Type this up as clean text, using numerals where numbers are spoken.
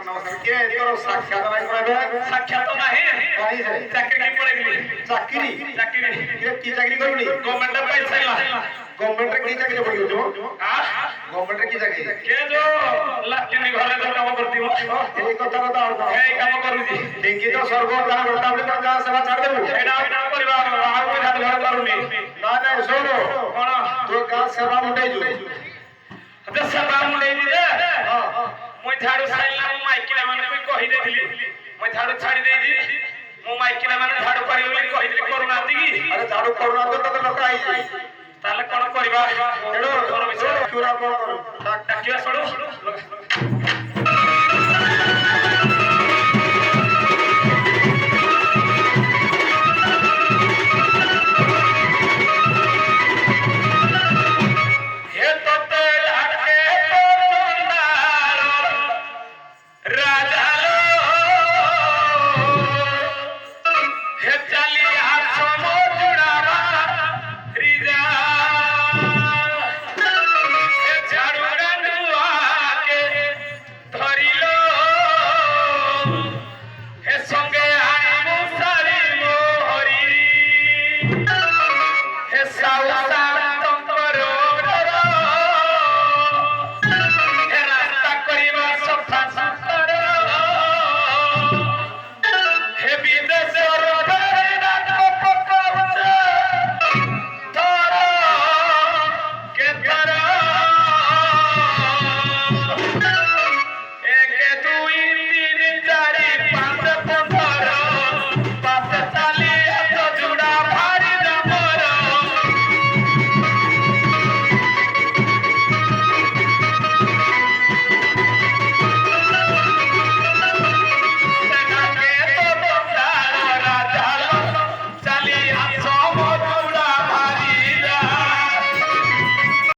नमस्कार के तोर साक्षात नाही कराबे साक्षात नाही काही से चाकरी की पडेगली चाकरी चाकरी के की चाकरी करूनी गवर्नमेंट पैसा ला गवर्नमेंट की चाकरी पड़ी जो हां गवर्नमेंट की चाकरी के जो लाटिनी घरे जो काम करती हो এই কথা কথা আর এই কাম করুছি দেখি তো সরকার গান রটাবলি তো গান সেবা ছাড় দেবো এটা কাম করিবা আর কই ধান ঘর করুনি না না শোনো কোন তো গান সেবা মুটাই যু আচ্ছা সেবা মুটাই দি যে মই ঝাড়ু ছাড়িলা মো মাইকিলা মানে কই কহি দেইলি মই ঝাড়ু ছাড়ি দেইজি মো মাইকিলা মানে ঝাড়ু করি বলি কহি দেলি করুনা দিগি আরে ঝাড়ু করুনা তো তো লোক আই তাহলে কোন করিবা এডো ঘর বিছড় কিউরা কোন ডাকিবা ছড়ো